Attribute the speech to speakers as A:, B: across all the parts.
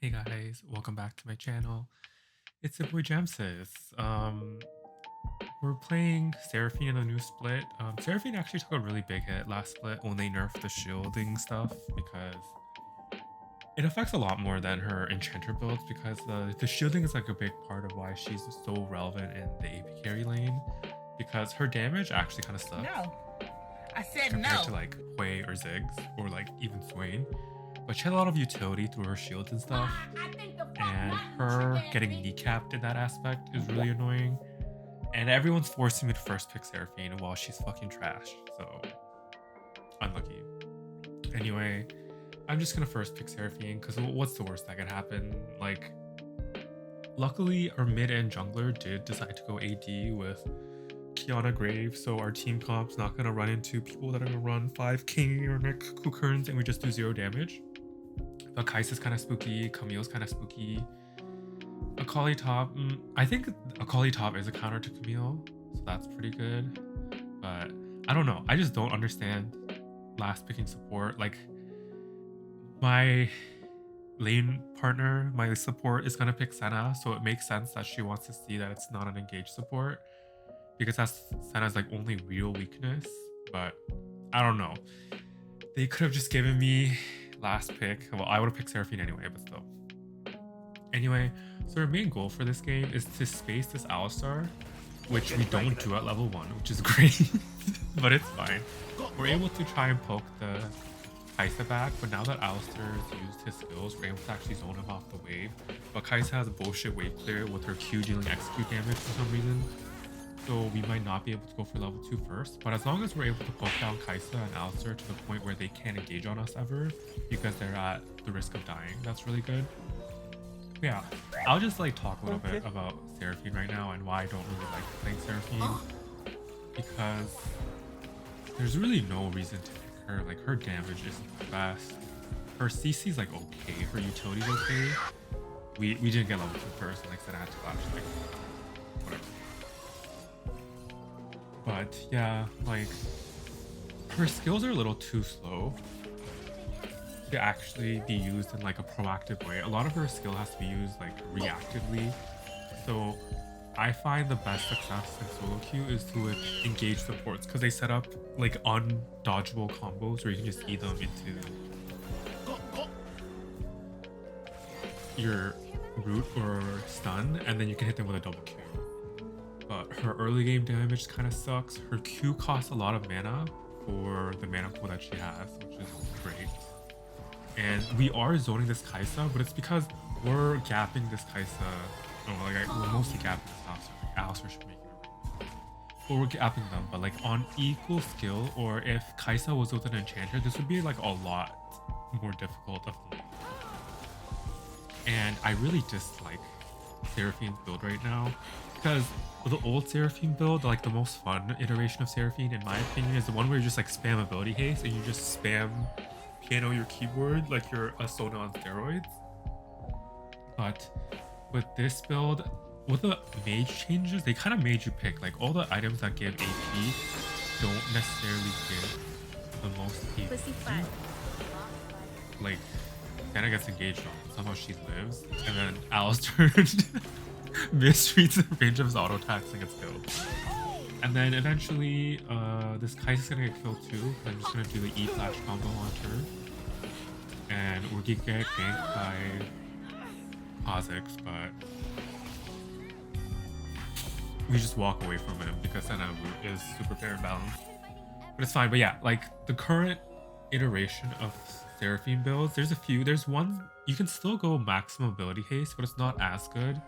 A: Hey guys, welcome back to my channel. It's your boy Jamsis. We're playing Seraphine in a new split. Seraphine actually took a really big hit last split when they nerfed the shielding stuff because it affects a lot more than her enchanter builds because the shielding is like a big part of why she's so relevant in the AP carry lane because her damage actually kind of sucks.
B: No. I said
A: compared
B: no.
A: to like Hui or Ziggs or like even Swain. But she had a lot of utility through her shields and stuff. And her getting kneecapped in that aspect is really annoying. And everyone's forcing me to first pick Seraphine while she's fucking trash. So unlucky. Anyway, I'm just gonna first pick Seraphine because what's the worst that could happen? Like, luckily our mid and jungler did decide to go AD with Kiana Grave, so our team comp's not gonna run into people that are gonna run 5 King or Nick Kukurns and we just do 0 damage. But Kai'Sa's kind of spooky, Camille's kind of spooky. Akali top, I think Akali top is a counter to Camille, so that's pretty good. But I don't know, I just don't understand last picking support. Like, my lane partner, my support, is gonna pick Senna, so it makes sense that she wants to see that it's not an engaged support because that's Senna's like only real weakness. But I don't know, they could have just given me last pick. Well, I would have picked Seraphine anyway, but still. Anyway, so our main goal for this game is to space this Alistar, which we don't do at level 1, which is great, but it's fine. We're able to try and poke the Kai'Sa back, but now that Alistar has used his skills, we're able to actually zone him off the wave. But Kai'Sa has a bullshit wave clear with her Q dealing execute damage for some reason, so we might not be able to go for level 2 first. But as long as we're able to poke down Kai'Sa and Alistar to the point where they can't engage on us ever because they're at the risk of dying, that's really good. Yeah, I'll just like talk a little bit about Seraphine right now and why I don't really like playing Seraphine. Because there's really no reason to pick her. Like, her damage isn't the best. Her CC's like okay, her utility's okay. We didn't get level 2 first, and like I said, I had to flash, like, whatever. But yeah, like, her skills are a little too slow to actually be used in like a proactive way. A lot of her skill has to be used like reactively. So I find the best success in solo queue is to engage supports because they set up like undodgeable combos where you can just eat them into your root or stun, and then you can hit them with a double Q. But her early game damage kind of sucks. Her Q costs a lot of mana for the mana pool that she has, which is great. And we are zoning this Kai'Sa, but it's because we're gapping this Kai'Sa. Oh, like we're mostly gapping this Alistar. Like, Alistar should make it. But we're gapping them, but like on equal skill, or if Kai'Sa was with an enchanter, this would be like a lot more difficult of the. And I really dislike Seraphine's build right now because the old Seraphine build, like the most fun iteration of Seraphine, in my opinion, is the one where you just like spam ability haste and you just spam piano your keyboard like you're a Sona on steroids. But with this build, with the mage changes, they kind of made you pick. Like, all the items that give AP don't necessarily give the most AP. Like, Senna gets engaged on, somehow she lives, and then Alistar mistreats the range of his auto attacks and gets killed. And then eventually, this Kai'Sa's gonna get killed too. I'm just gonna do the E flash combo on her. And we're gonna get ganked by Kha'Zix, but we just walk away from him because Senna is super fair and balanced. But it's fine. But yeah, like the current iteration of Seraphine builds, there's one, you can still go maximum ability haste, but it's not as good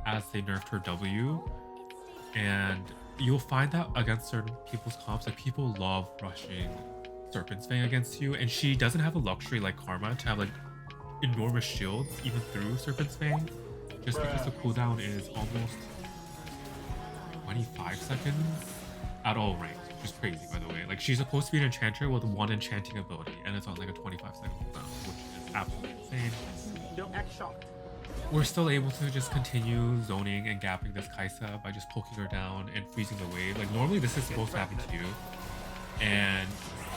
A: as they nerfed her W. And you'll find that against certain people's comps, like people love rushing Serpent's Fang against you, and she doesn't have a luxury like Karma to have like enormous shields even through Serpent's Fang, just because the cooldown is almost 25 seconds at all ranks, which is crazy, by the way. Like, she's supposed to be an enchanter with one enchanting ability, and it's on like a 25-second cooldown, which is absolutely insane.
B: Don't act shocked.
A: We're still able to just continue zoning and gapping this Kai'Sa by just poking her down and freezing the wave. Like, normally this is supposed to happen to you, and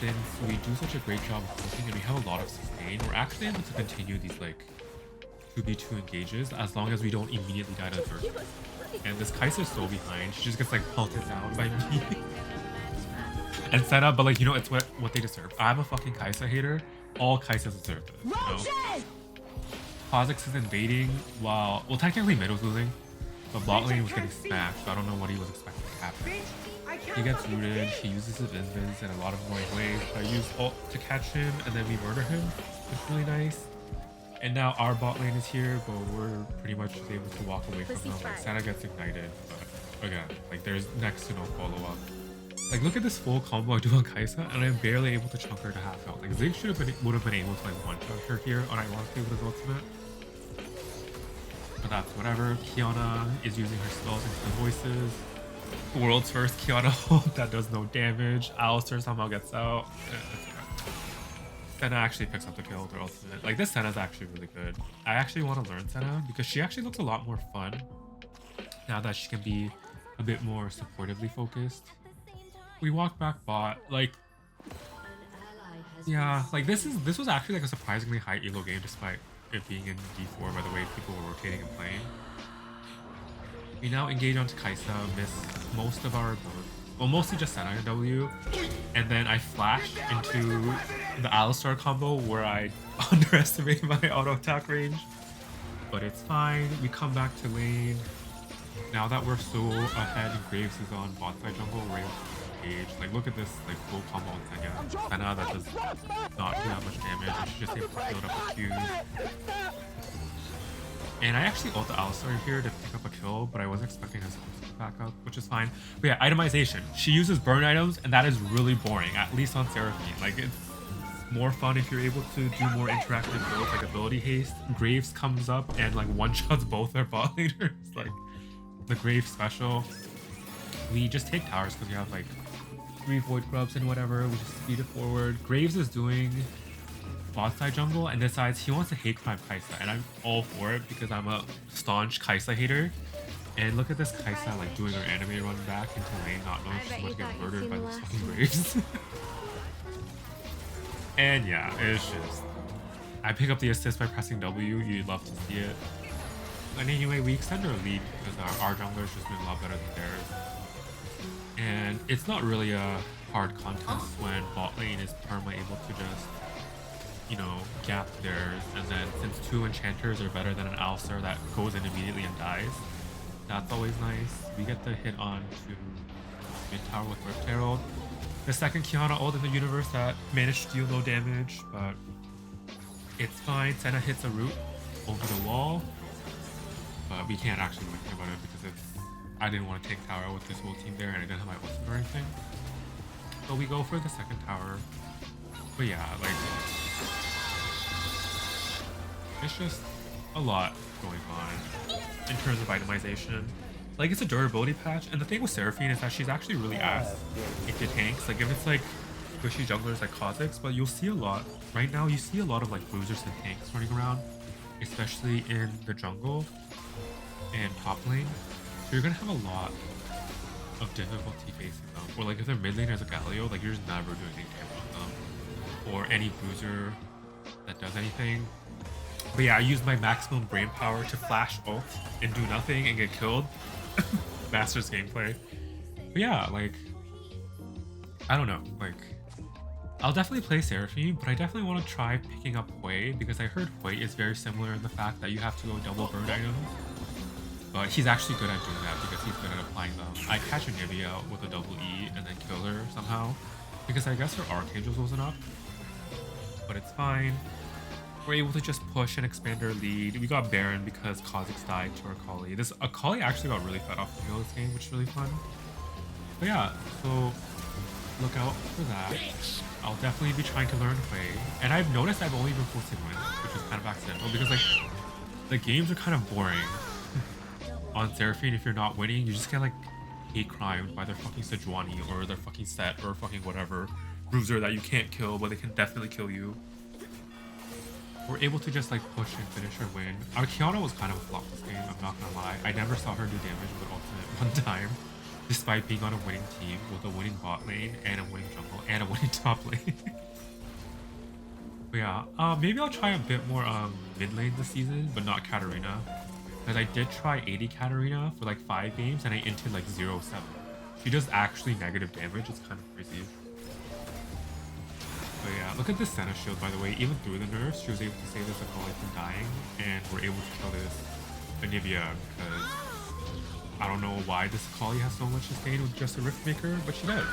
A: since we do such a great job of poking and we have a lot of sustain, we're actually able to continue these like 2v2 engages as long as we don't immediately die to the first. And this Kai'Sa's so behind. She just gets like pelted down by me. And Senna, but like, you know, it's what they deserve. I'm a fucking Kai'Sa hater. All Kai'Sas deserve this, you know? Kha'Zix is invading while, well, technically mid was losing, but bot lane was getting smashed, so I don't know what he was expecting to happen. He gets rooted, he uses his invis in a lot of annoying ways. I use ult to catch him, and then we murder him, which is really nice. And now our bot lane is here, but we're pretty much able to walk away from him. Like, Senna gets ignited, but again, like there's next to no follow-up. Like, look at this full combo I do on Kai'Sa, and I'm barely able to chunk her to half health. Like, Zig would have been able to like one-shot her here, unironically with his ultimate. But that's whatever. Kiana is using her spells into the voices. World's first Kiana ult that does no damage. Alistar somehow gets out. Senna actually picks up the kill with her ultimate. Like, this Senna is actually really good. I actually want to learn Senna because she actually looks a lot more fun now that she can be a bit more supportively focused. We walk back bot, like, yeah, like this was actually like a surprisingly high elo game despite it being in D4 by the way people were rotating and playing. We now engage onto Kai'Sa, miss most of our abilities. Well, mostly just Senna and W, and then I flash into the Alistar combo where I underestimate my auto attack range, but it's fine. We come back to lane. Now that we're so ahead and Graves is on bot side jungle, we're able to engage. Like, look at this like full combo on Senna that does not do that much damage, and she's just able to build up a Q. And I actually ult the Alistar here to pick up a kill, but I wasn't expecting his ult to back up, which is fine. But yeah, itemization. She uses burn items, and that is really boring, at least on Seraphine. Like, it's more fun if you're able to do more interactive builds, like ability haste. Graves comes up and like one-shots both their bot leaders. Like, the Graves special. We just take towers because we have like 3 Void Grubs and whatever. We just speed it forward. Graves is doing bot side jungle and decides he wants to hate crime Kai'Sa, and I'm all for it because I'm a staunch Kai'Sa hater. And look at this Kai'Sa like doing her anime run back into lane, not knowing she's about to get murdered by this fucking Graves. And yeah, it's just, I pick up the assist by pressing W. You'd love to see it. And anyway, we extend our lead because our jungler's just been a lot better than theirs. And it's not really a hard contest when bot lane is perma able to just, you know, gap theirs, and then since 2 enchanters are better than an Alistar that goes in immediately and dies, that's always nice. We get the hit on to mid tower with Rift Herald. The second Kiana ult in the universe that managed to deal no damage, but it's fine. Senna hits a root over the wall, but we can't actually do anything about it because I didn't want to take tower with this whole team there, and I didn't have my ultimate or anything. So we go for the second tower. But yeah, like, it's just a lot going on in terms of itemization. Like, it's a durability patch, and the thing with Seraphine is that she's actually really ass into tanks. Like, if it's like squishy junglers like Kha'Zix, but you'll see a lot right now. You see a lot of like bruisers and tanks running around, especially in the jungle and top lane. So you're gonna have a lot of difficulty facing them. Or like if their mid lane is a Galio, like you're just never doing any damage on them. Or any bruiser that does anything. But yeah, I used my maximum brain power to flash ult and do nothing and get killed. Master's gameplay. But yeah, like, I don't know, like, I'll definitely play Seraphine, but I definitely want to try picking up Hui because I heard Hui is very similar in the fact that you have to go double burn items. But he's actually good at doing that because he's good at applying them. I catch a Nivea out with a double E and then kill her somehow because I guess her Archangels wasn't up. But it's fine. We're able to just push and expand our lead. We got Baron because Kha'Zix died to our Akali. This Akali actually got really fed off the field this game, which is really fun. But yeah, so look out for that. I'll definitely be trying to learn Hui. And I've noticed I've only been posting wins, which is kind of accidental because like the games are kind of boring on Seraphine. If you're not winning, you just get like hate crimed by their fucking Sejuani or their fucking set or fucking whatever bruiser that you can't kill, but they can definitely kill you. We're able to just like push and finish her win. Our Kiana was kind of a flop this game, I'm not gonna lie. I never saw her do damage with ultimate one time, despite being on a winning team with a winning bot lane and a winning jungle and a winning top lane. But yeah, maybe I'll try a bit more mid lane this season, but not Katarina. Because I did try 80 Katarina for like 5 games and I inted like 0-7. She does actually negative damage, it's kind of crazy. But yeah, look at this Senna shield by the way, even through the nerfs, she was able to save this Akali from dying, and we're able to kill this Anivia because I don't know why this Akali has so much sustain with just a Rift Maker, but she does.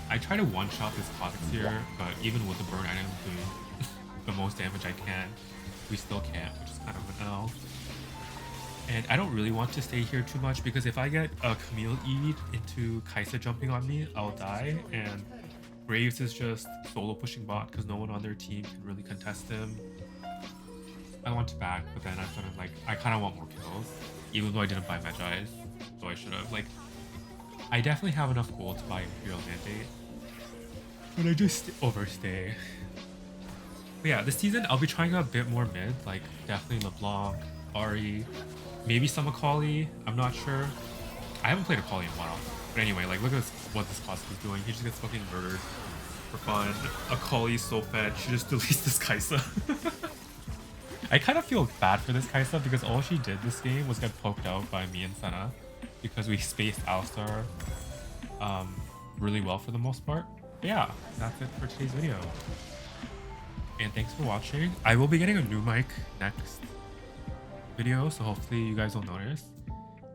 A: I try to one-shot this Kha'Zix here, but even with the burn item doing the most damage I can, we still can't, which is kind of an L. And I don't really want to stay here too much because if I get a Camille E'd into Kaisa jumping on me, I'll die. And Graves is just solo pushing bot because no one on their team can really contest him. I want to back, but then I thought like I kind of want more kills, even though I didn't buy Magi's, so I should have. Like, I definitely have enough gold to buy Imperial Mandate, but I just overstay. But yeah, this season I'll be trying a bit more mid, like definitely LeBlanc, Ari, maybe some Akali. I'm not sure. I haven't played Akali in a while. But anyway, like look at this, what this Kha'Zix is doing. He just gets fucking murdered for fun. Akali's so fed. She just deletes this Kaisa. I kind of feel bad for this Kaisa because all she did this game was get poked out by me and Senna because we spaced Alistar really well for the most part. But yeah, that's it for today's video. And thanks for watching. I will be getting a new mic next video, so hopefully you guys will notice.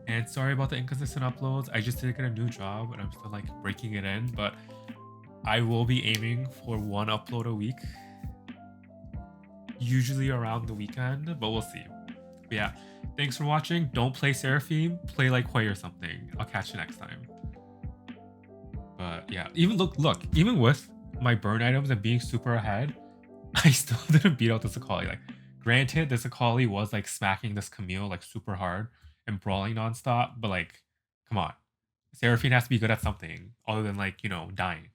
A: And sorry about the inconsistent uploads. I just did get a new job and I'm still like breaking it in, but I will be aiming for 1 upload a week. Usually around the weekend, but we'll see. But yeah, thanks for watching. Don't play Seraphine, play like Hui or something. I'll catch you next time. But yeah, even look, even with my burn items and being super ahead, I still didn't beat out this Akali. Like, granted, this Akali was like smacking this Camille like super hard and brawling nonstop, but like, come on. Seraphine has to be good at something other than like, you know, dying.